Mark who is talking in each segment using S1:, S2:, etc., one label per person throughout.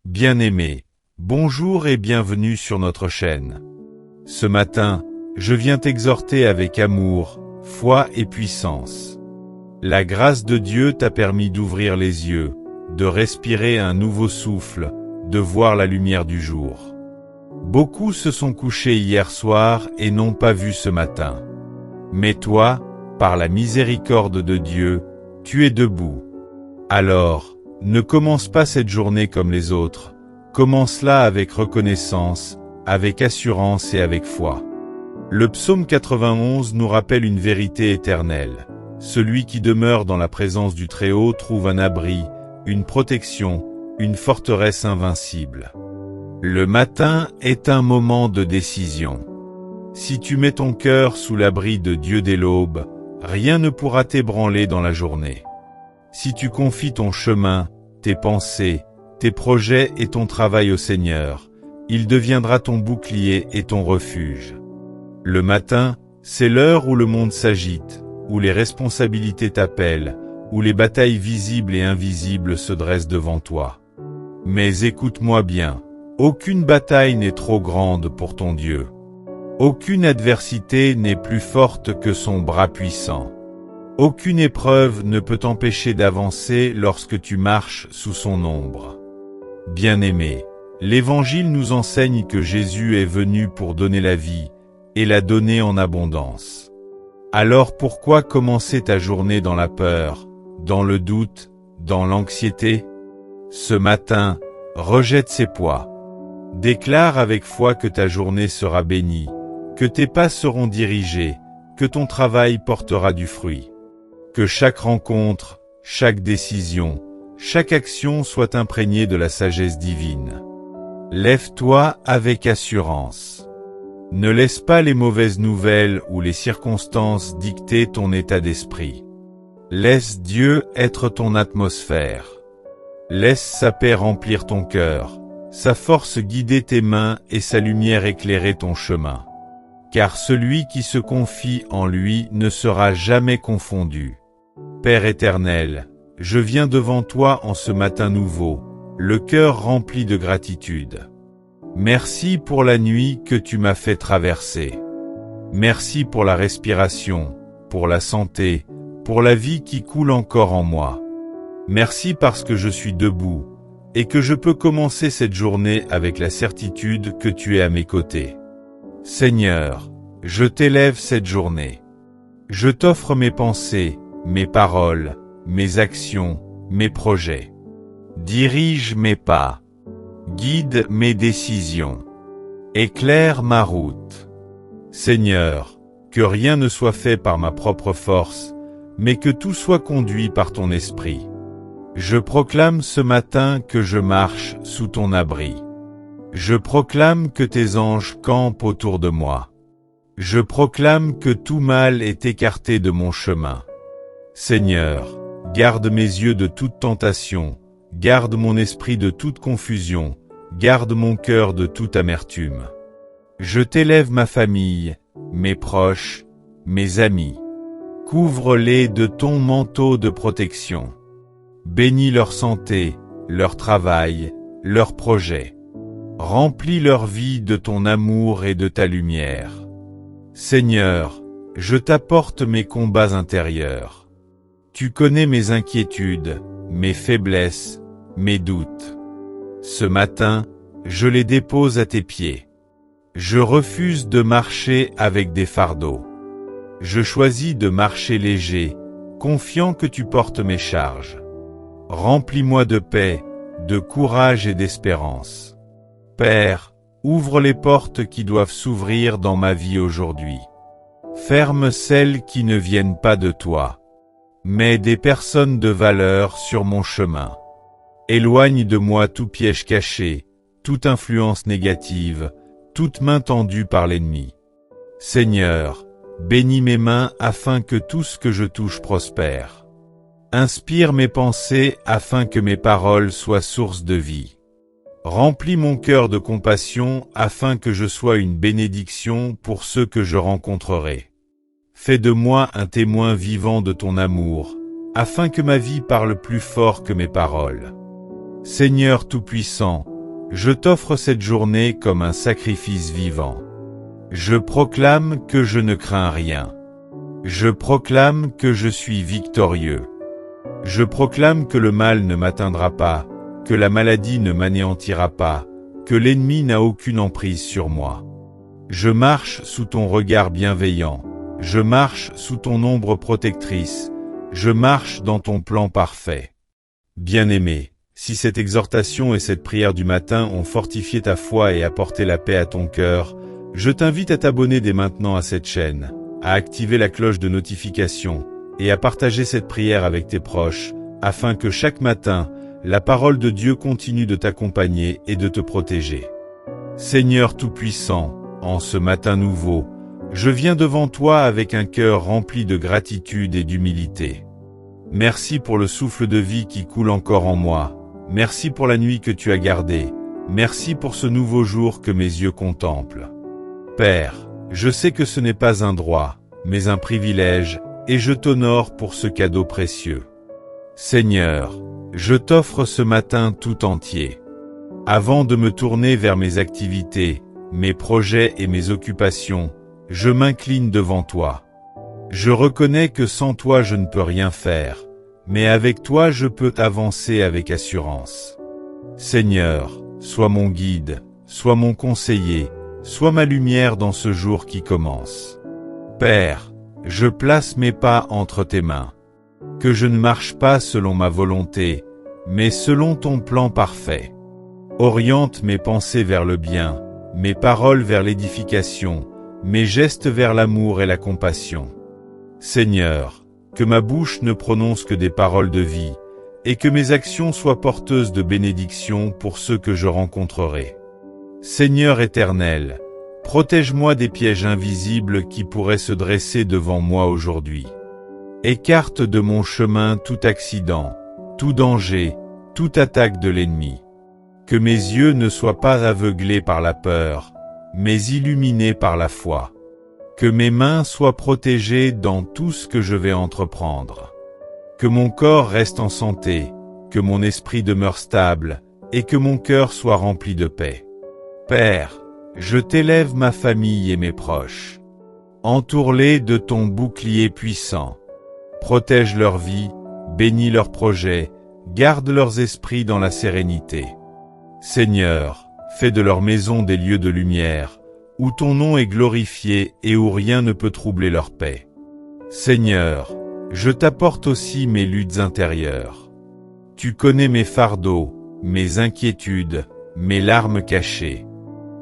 S1: Bien-aimé, bonjour et bienvenue sur notre chaîne. Ce matin, je viens t'exhorter avec amour, foi et puissance. La grâce de Dieu t'a permis d'ouvrir les yeux, de respirer un nouveau souffle, de voir la lumière du jour. Beaucoup se sont couchés hier soir et n'ont pas vu ce matin. Mais toi, par la miséricorde de Dieu, tu es debout. Alors, ne commence pas cette journée comme les autres, commence-la avec reconnaissance, avec assurance et avec foi. Le psaume 91 nous rappelle une vérité éternelle. Celui qui demeure dans la présence du Très-Haut trouve un abri, une protection, une forteresse invincible. Le matin est un moment de décision. Si tu mets ton cœur sous l'abri de Dieu dès l'aube, rien ne pourra t'ébranler dans la journée. Si tu confies ton chemin, tes pensées, tes projets et ton travail au Seigneur, il deviendra ton bouclier et ton refuge. Le matin, c'est l'heure où le monde s'agite, où les responsabilités t'appellent, où les batailles visibles et invisibles se dressent devant toi. Mais écoute-moi bien, aucune bataille n'est trop grande pour ton Dieu. Aucune adversité n'est plus forte que son bras puissant. Aucune épreuve ne peut t'empêcher d'avancer lorsque tu marches sous son ombre. Bien-aimé, l'Évangile nous enseigne que Jésus est venu pour donner la vie, et la donner en abondance. Alors pourquoi commencer ta journée dans la peur, dans le doute, dans l'anxiété? Ce matin, rejette ces poids. Déclare avec foi que ta journée sera bénie, que tes pas seront dirigés, que ton travail portera du fruit. Que chaque rencontre, chaque décision, chaque action soit imprégnée de la sagesse divine. Lève-toi avec assurance. Ne laisse pas les mauvaises nouvelles ou les circonstances dicter ton état d'esprit. Laisse Dieu être ton atmosphère. Laisse sa paix remplir ton cœur, sa force guider tes mains et sa lumière éclairer ton chemin. Car celui qui se confie en lui ne sera jamais confondu. Père éternel, je viens devant toi en ce matin nouveau, le cœur rempli de gratitude. Merci pour la nuit que tu m'as fait traverser. Merci pour la respiration, pour la santé, pour la vie qui coule encore en moi. Merci parce que je suis debout, et que je peux commencer cette journée avec la certitude que tu es à mes côtés. Seigneur, je t'élève cette journée. Je t'offre mes pensées, mes paroles, mes actions, mes projets. Dirige mes pas. Guide mes décisions. Éclaire ma route. Seigneur, que rien ne soit fait par ma propre force, mais que tout soit conduit par ton esprit. Je proclame ce matin que je marche sous ton abri. Je proclame que tes anges campent autour de moi. Je proclame que tout mal est écarté de mon chemin. Seigneur, garde mes yeux de toute tentation, garde mon esprit de toute confusion, garde mon cœur de toute amertume. Je t'élève ma famille, mes proches, mes amis. Couvre-les de ton manteau de protection. Bénis leur santé, leur travail, leurs projets. Remplis leur vie de ton amour et de ta lumière. Seigneur, je t'apporte mes combats intérieurs. Tu connais mes inquiétudes, mes faiblesses, mes doutes. Ce matin, je les dépose à tes pieds. Je refuse de marcher avec des fardeaux. Je choisis de marcher léger, confiant que tu portes mes charges. Remplis-moi de paix, de courage et d'espérance. Père, ouvre les portes qui doivent s'ouvrir dans ma vie aujourd'hui. Ferme celles qui ne viennent pas de toi. Mets des personnes de valeur sur mon chemin. Éloigne de moi tout piège caché, toute influence négative, toute main tendue par l'ennemi. Seigneur, bénis mes mains afin que tout ce que je touche prospère. Inspire mes pensées afin que mes paroles soient source de vie. Remplis mon cœur de compassion afin que je sois une bénédiction pour ceux que je rencontrerai. Fais de moi un témoin vivant de ton amour, afin que ma vie parle plus fort que mes paroles. Seigneur Tout-Puissant, je t'offre cette journée comme un sacrifice vivant. Je proclame que je ne crains rien. Je proclame que je suis victorieux. Je proclame que le mal ne m'atteindra pas, que la maladie ne m'anéantira pas, que l'ennemi n'a aucune emprise sur moi. Je marche sous ton regard bienveillant, je marche sous ton ombre protectrice, je marche dans ton plan parfait. Bien-aimé, si cette exhortation et cette prière du matin ont fortifié ta foi et apporté la paix à ton cœur, je t'invite à t'abonner dès maintenant à cette chaîne, à activer la cloche de notification et à partager cette prière avec tes proches, afin que chaque matin, la parole de Dieu continue de t'accompagner et de te protéger. Seigneur Tout-Puissant, en ce matin nouveau, je viens devant toi avec un cœur rempli de gratitude et d'humilité. Merci pour le souffle de vie qui coule encore en moi, merci pour la nuit que tu as gardée, merci pour ce nouveau jour que mes yeux contemplent. Père, je sais que ce n'est pas un droit, mais un privilège, et je t'honore pour ce cadeau précieux. Seigneur, je t'offre ce matin tout entier. Avant de me tourner vers mes activités, mes projets et mes occupations, je m'incline devant toi. Je reconnais que sans toi je ne peux rien faire, mais avec toi je peux avancer avec assurance. Seigneur, sois mon guide, sois mon conseiller, sois ma lumière dans ce jour qui commence. Père, je place mes pas entre tes mains. Que je ne marche pas selon ma volonté, mais selon ton plan parfait. Oriente mes pensées vers le bien, mes paroles vers l'édification, mes gestes vers l'amour et la compassion. Seigneur, que ma bouche ne prononce que des paroles de vie, et que mes actions soient porteuses de bénédiction pour ceux que je rencontrerai. Seigneur éternel, protège-moi des pièges invisibles qui pourraient se dresser devant moi aujourd'hui. Écarte de mon chemin tout accident, tout danger, toute attaque de l'ennemi. Que mes yeux ne soient pas aveuglés par la peur, mais illuminés par la foi. Que mes mains soient protégées dans tout ce que je vais entreprendre. Que mon corps reste en santé, que mon esprit demeure stable, et que mon cœur soit rempli de paix. Père, je t'élève ma famille et mes proches. Entoure-les de ton bouclier puissant. Protège leur vie, bénis leurs projets, garde leurs esprits dans la sérénité. Seigneur, fais de leur maison des lieux de lumière, où ton nom est glorifié et où rien ne peut troubler leur paix. Seigneur, je t'apporte aussi mes luttes intérieures. Tu connais mes fardeaux, mes inquiétudes, mes larmes cachées.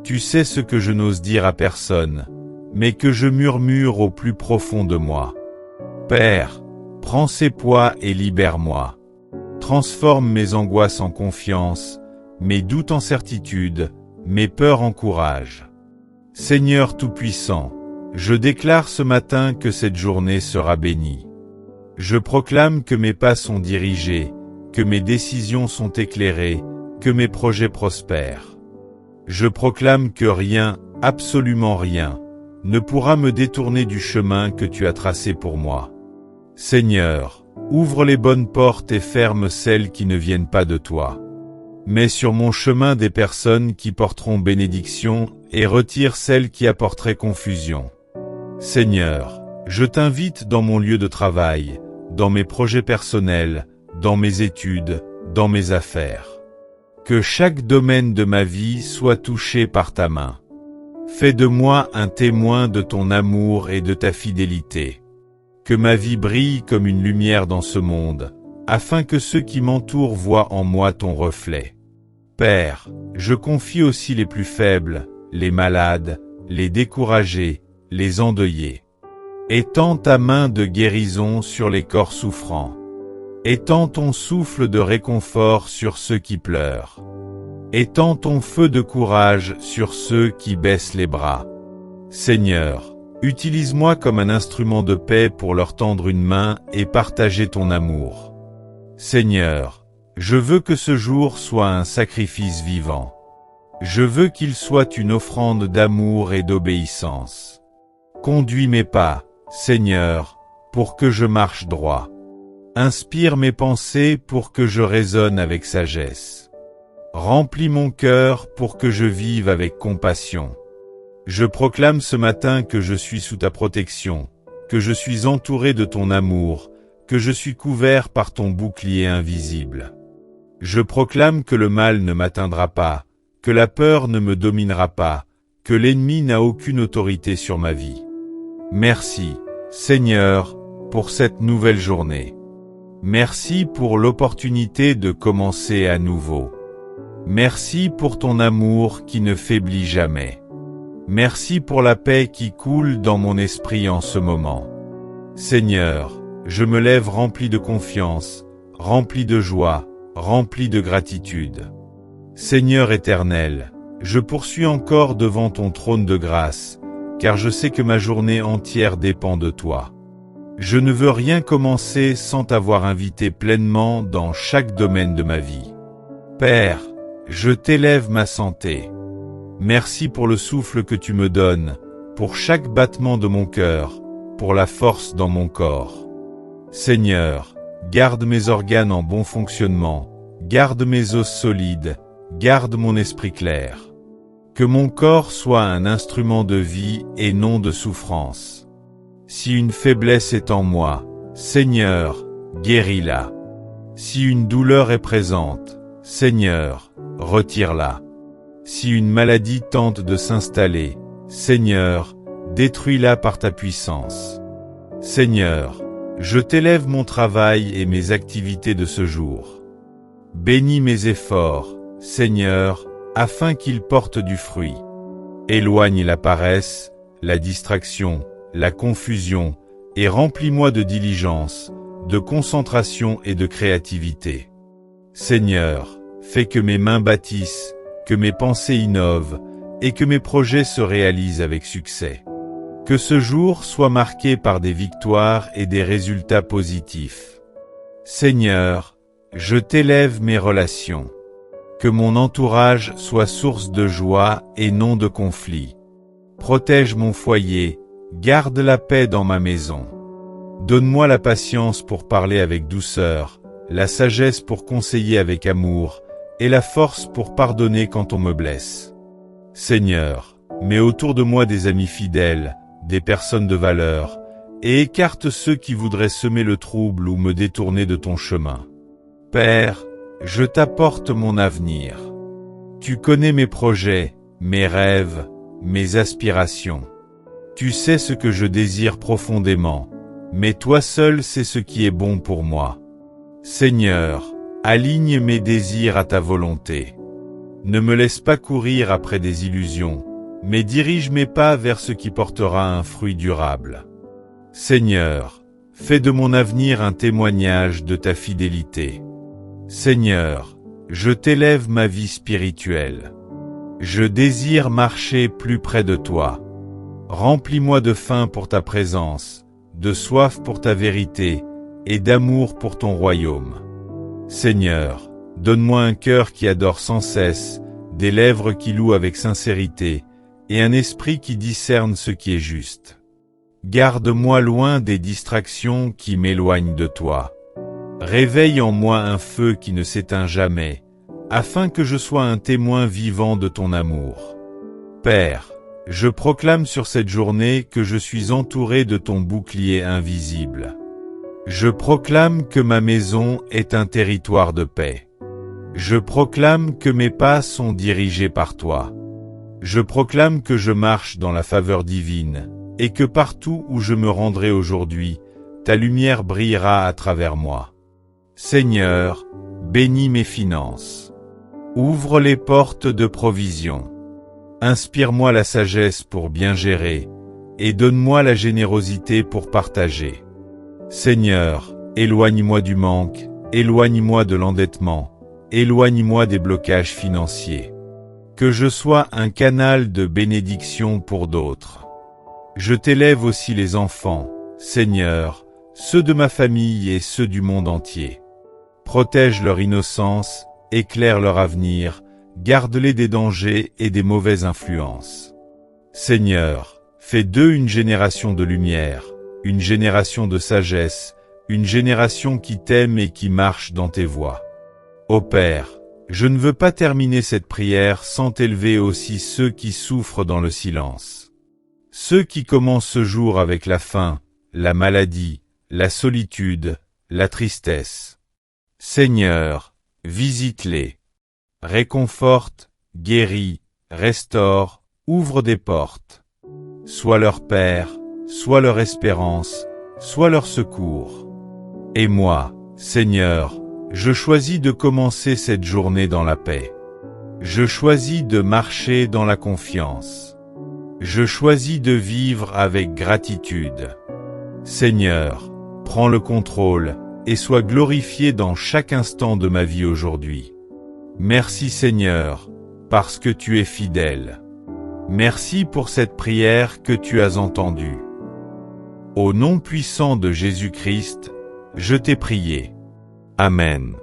S1: Tu sais ce que je n'ose dire à personne, mais que je murmure au plus profond de moi. Père, prends ces poids et libère-moi. Transforme mes angoisses en confiance, mes doutes en certitude, mes peurs en courage. Seigneur Tout-Puissant, je déclare ce matin que cette journée sera bénie. Je proclame que mes pas sont dirigés, que mes décisions sont éclairées, que mes projets prospèrent. Je proclame que rien, absolument rien, ne pourra me détourner du chemin que tu as tracé pour moi. Seigneur, ouvre les bonnes portes et ferme celles qui ne viennent pas de toi. Mets sur mon chemin des personnes qui porteront bénédiction et retire celles qui apporteraient confusion. Seigneur, je t'invite dans mon lieu de travail, dans mes projets personnels, dans mes études, dans mes affaires. Que chaque domaine de ma vie soit touché par ta main. Fais de moi un témoin de ton amour et de ta fidélité. Que ma vie brille comme une lumière dans ce monde, afin que ceux qui m'entourent voient en moi ton reflet. Père, je confie aussi les plus faibles, les malades, les découragés, les endeuillés. Étends ta main de guérison sur les corps souffrants. Étends ton souffle de réconfort sur ceux qui pleurent. Étends ton feu de courage sur ceux qui baissent les bras. Seigneur, utilise-moi comme un instrument de paix pour leur tendre une main et partager ton amour. Seigneur, je veux que ce jour soit un sacrifice vivant. Je veux qu'il soit une offrande d'amour et d'obéissance. Conduis mes pas, Seigneur, pour que je marche droit. Inspire mes pensées pour que je raisonne avec sagesse. Remplis mon cœur pour que je vive avec compassion. Je proclame ce matin que je suis sous ta protection, que je suis entouré de ton amour, que je suis couvert par ton bouclier invisible. Je proclame que le mal ne m'atteindra pas, que la peur ne me dominera pas, que l'ennemi n'a aucune autorité sur ma vie. Merci, Seigneur, pour cette nouvelle journée. Merci pour l'opportunité de commencer à nouveau. Merci pour ton amour qui ne faiblit jamais. Merci pour la paix qui coule dans mon esprit en ce moment. Seigneur, je me lève rempli de confiance, rempli de joie, rempli de gratitude. Seigneur éternel, je poursuis encore devant ton trône de grâce, car je sais que ma journée entière dépend de toi. Je ne veux rien commencer sans t'avoir invité pleinement dans chaque domaine de ma vie. Père, je t'élève ma santé. Merci pour le souffle que tu me donnes, pour chaque battement de mon cœur, pour la force dans mon corps. Seigneur, garde mes organes en bon fonctionnement, garde mes os solides, garde mon esprit clair. Que mon corps soit un instrument de vie et non de souffrance. Si une faiblesse est en moi, Seigneur, guéris-la. Si une douleur est présente, Seigneur, retire-la. Si une maladie tente de s'installer, Seigneur, détruis-la par ta puissance. Seigneur, je t'élève mon travail et mes activités de ce jour. Bénis mes efforts, Seigneur, afin qu'ils portent du fruit. Éloigne la paresse, la distraction, la confusion, et remplis-moi de diligence, de concentration et de créativité. Seigneur, fais que mes mains bâtissent, que mes pensées innovent, et que mes projets se réalisent avec succès. Que ce jour soit marqué par des victoires et des résultats positifs. Seigneur, je t'élève mes relations. Que mon entourage soit source de joie et non de conflit. Protège mon foyer, garde la paix dans ma maison. Donne-moi la patience pour parler avec douceur, la sagesse pour conseiller avec amour, et la force pour pardonner quand on me blesse. Seigneur, mets autour de moi des amis fidèles, des personnes de valeur, et écarte ceux qui voudraient semer le trouble ou me détourner de ton chemin. Père, je t'apporte mon avenir. Tu connais mes projets, mes rêves, mes aspirations. Tu sais ce que je désire profondément, mais toi seul sais ce qui est bon pour moi. Seigneur, aligne mes désirs à ta volonté. Ne me laisse pas courir après des illusions, mais dirige mes pas vers ce qui portera un fruit durable. Seigneur, fais de mon avenir un témoignage de ta fidélité. Seigneur, je t'élève ma vie spirituelle. Je désire marcher plus près de toi. Remplis-moi de faim pour ta présence, de soif pour ta vérité, et d'amour pour ton royaume. Seigneur, donne-moi un cœur qui adore sans cesse, des lèvres qui louent avec sincérité, et un esprit qui discerne ce qui est juste. Garde-moi loin des distractions qui m'éloignent de toi. Réveille en moi un feu qui ne s'éteint jamais, afin que je sois un témoin vivant de ton amour. Père, je proclame sur cette journée que je suis entouré de ton bouclier invisible. Je proclame que ma maison est un territoire de paix. Je proclame que mes pas sont dirigés par toi. Je proclame que je marche dans la faveur divine, et que partout où je me rendrai aujourd'hui, ta lumière brillera à travers moi. Seigneur, bénis mes finances. Ouvre les portes de provision. Inspire-moi la sagesse pour bien gérer, et donne-moi la générosité pour partager. Seigneur, éloigne-moi du manque, éloigne-moi de l'endettement, éloigne-moi des blocages financiers. Que je sois un canal de bénédiction pour d'autres. Je t'élève aussi les enfants, Seigneur, ceux de ma famille et ceux du monde entier. Protège leur innocence, éclaire leur avenir, garde-les des dangers et des mauvaises influences. Seigneur, fais d'eux une génération de lumière, une génération de sagesse, une génération qui t'aime et qui marche dans tes voies. Ô Père, Je ne veux pas terminer cette prière sans t'élever aussi ceux qui souffrent dans le silence. Ceux qui commencent ce jour avec la faim, la maladie, la solitude, la tristesse. Seigneur, visite-les. Réconforte, guéris, restaure, ouvre des portes. Sois leur Père, sois leur espérance, sois leur secours. Et moi, Seigneur, je choisis de commencer cette journée dans la paix. Je choisis de marcher dans la confiance. Je choisis de vivre avec gratitude. Seigneur, prends le contrôle et sois glorifié dans chaque instant de ma vie aujourd'hui. Merci Seigneur, parce que tu es fidèle. Merci pour cette prière que tu as entendue. Au nom puissant de Jésus-Christ, je t'ai prié. Amen.